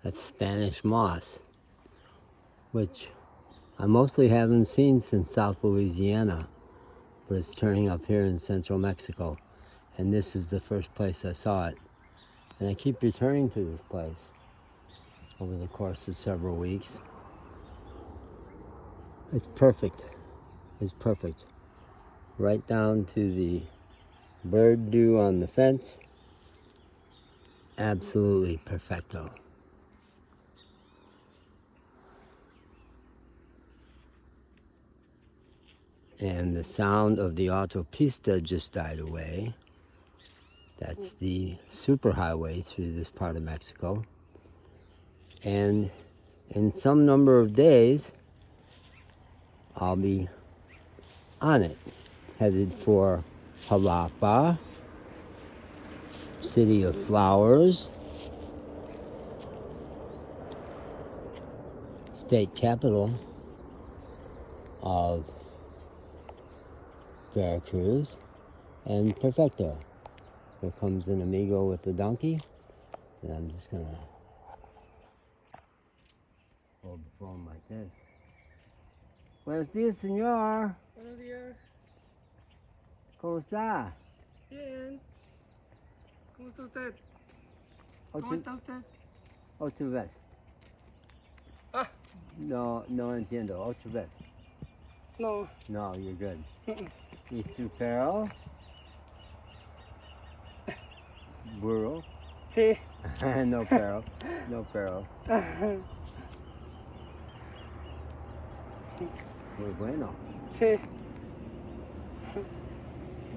That's Spanish moss, which I mostly haven't seen since South Louisiana, but it's turning up here in central Mexico. And this is the first place I saw it. And I keep returning to this place over the course of several weeks. It's perfect. It's perfect. Right down to the bird dew on the fence. Absolutely perfecto. And the sound of the autopista just died away. That's the superhighway through this part of Mexico. And in some number of days, I'll be on it, headed for Jalapa, City of Flowers, state capital of Veracruz, and perfecto. Here comes an amigo with the donkey, and I'm just gonna hold the phone like this. Buenos días, señor. Buenos días. ¿Cómo está? Bien. ¿Cómo está usted? Ocho, ¿Cómo está usted? ocho veces. Ah. No, no entiendo. Ocho veces. No. No, you're good. ¿Y su perro? Burro? Sí. No perro. No perro. Muy bueno. Sí.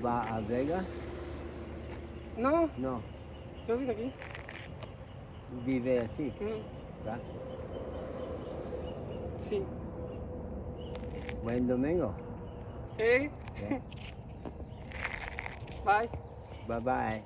¿Va a Vega? No, No. yo vivo aquí. Vive aquí. Gracias. Sí. Buen domingo. Hey. Yeah. Bye. Bye-bye.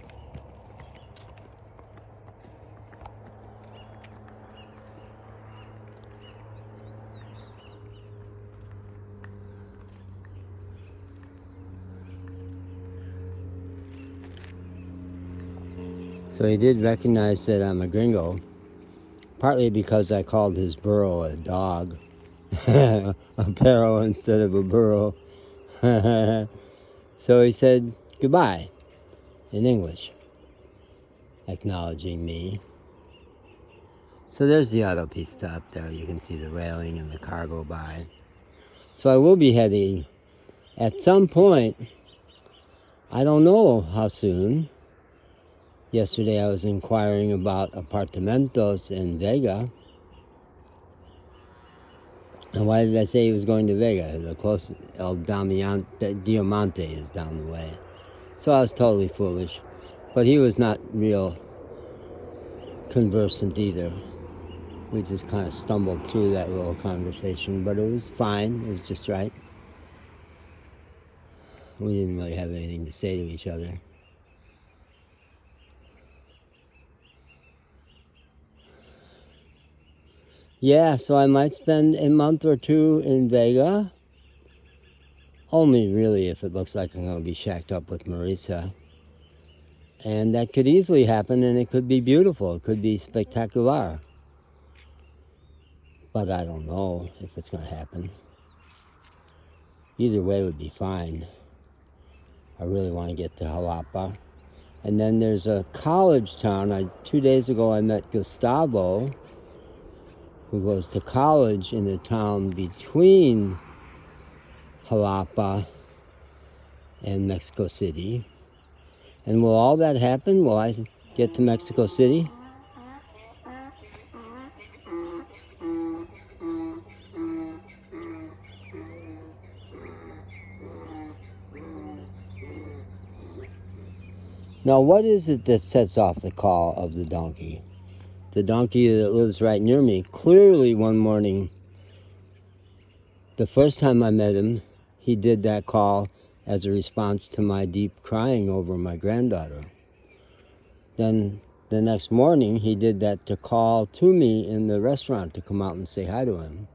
So he did recognize that I'm a gringo, partly because I called his burro a dog, a perro instead of a burro. So he said goodbye in English, acknowledging me. So there's the autopista up there. You can see the railing and the car go by. So I will be heading at some point, I don't know how soon. Yesterday I was inquiring about apartamentos in Vega. And why did I say he was going to Vega? The closest El Diamante is down the way. So I was totally foolish. But he was not real conversant either. We just kind of stumbled through that little conversation, but it was fine. It was just right. We didn't really have anything to say to each other. Yeah, so I might spend a month or two in Vega. Only really if it looks like I'm going to be shacked up with Marisa. And that could easily happen, and it could be beautiful. It could be spectacular. But I don't know if it's going to happen. Either way would be fine. I really want to get to Jalapa. And then there's a college town. 2 days ago I met Gustavo, who goes to college in the town between Jalapa and Mexico City. And will all that happen? Will I get to Mexico City? Now, what is it that sets off the call of the donkey? The donkey that lives right near me, clearly one morning, the first time I met him, he did that call as a response to my deep crying over my granddaughter. Then the next morning, he did that to call to me in the restaurant to come out and say hi to him.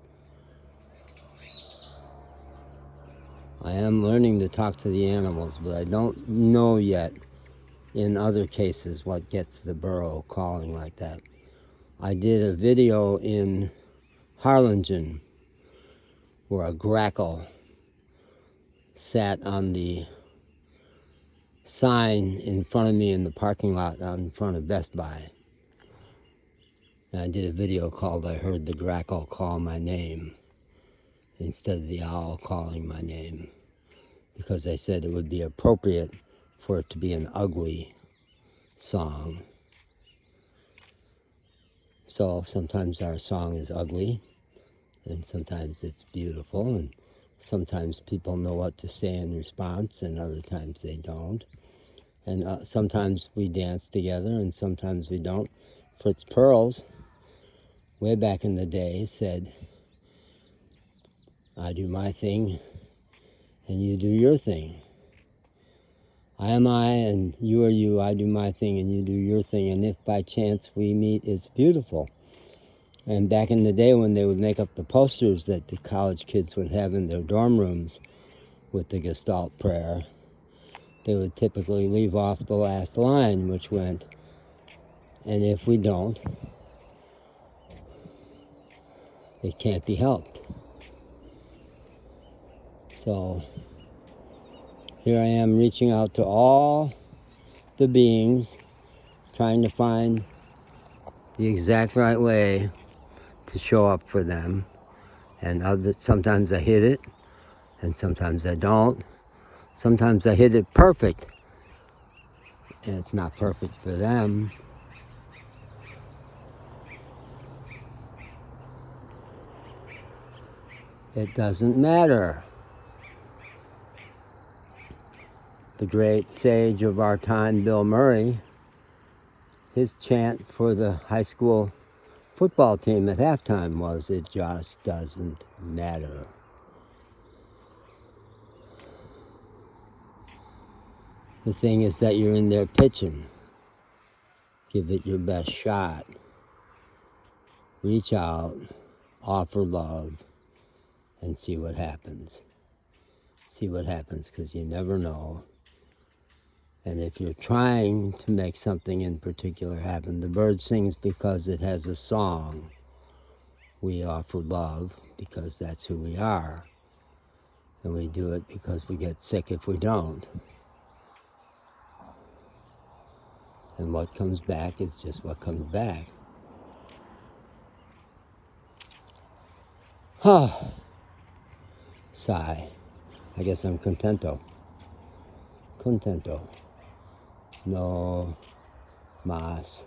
I am learning to talk to the animals, but I don't know yet in other cases what gets the burro calling like that. I did a video in Harlingen where a grackle sat on the sign in front of me in the parking lot out in front of Best Buy. And I did a video called I Heard the Grackle Call My Name instead of the owl calling my name, because I said it would be appropriate for it to be an ugly song. So sometimes our song is ugly, and sometimes it's beautiful, and sometimes people know what to say in response, and other times they don't. And sometimes we dance together, and sometimes we don't. Fritz Perls, way back in the day, said, I do my thing, and you do your thing. I am I, and you are you. I do my thing, and you do your thing. And if by chance we meet, it's beautiful. And back in the day when they would make up the posters that the college kids would have in their dorm rooms with the Gestalt prayer, they would typically leave off the last line, which went, and if we don't, it can't be helped. So here I am reaching out to all the beings, trying to find the exact right way to show up for them. And sometimes I hit it, and sometimes I don't. Sometimes I hit it perfect, and it's not perfect for them. It doesn't matter. The great sage of our time, Bill Murray, his chant for the high school football team at halftime was, it just doesn't matter. The thing is that you're in there pitching. Give it your best shot. Reach out, offer love, and see what happens. See what happens, because you never know. And if you're trying to make something in particular happen, the bird sings because it has a song. We offer love because that's who we are. And we do it because we get sick if we don't. And what comes back is just what comes back. Sigh. I guess I'm contento. Contento. No más.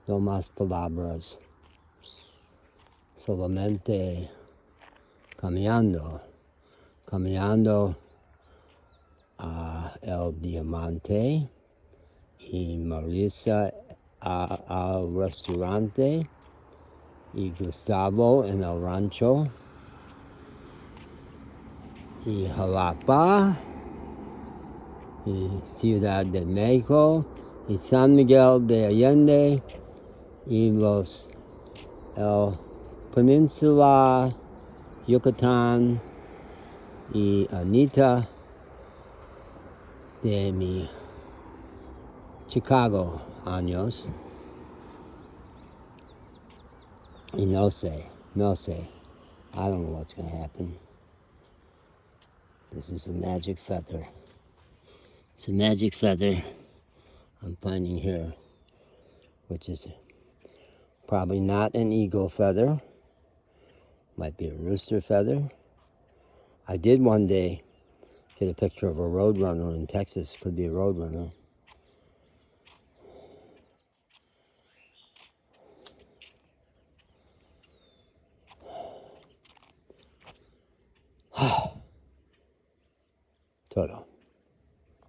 No más palabras. Solamente caminando. Caminando a el diamante. Y Marisa al restaurante. Y Gustavo en el rancho. Y Jalapa. Y Ciudad de México. Y San Miguel de Allende. Y el Peninsula, Yucatán. Y Anita de mi Chicago años. Y no sé. I don't know what's going to happen. This is a magic feather. It's a magic feather I'm finding here, which is probably not an eagle feather. Might be a rooster feather. I did one day get a picture of a roadrunner in Texas. Could be a roadrunner. Toto.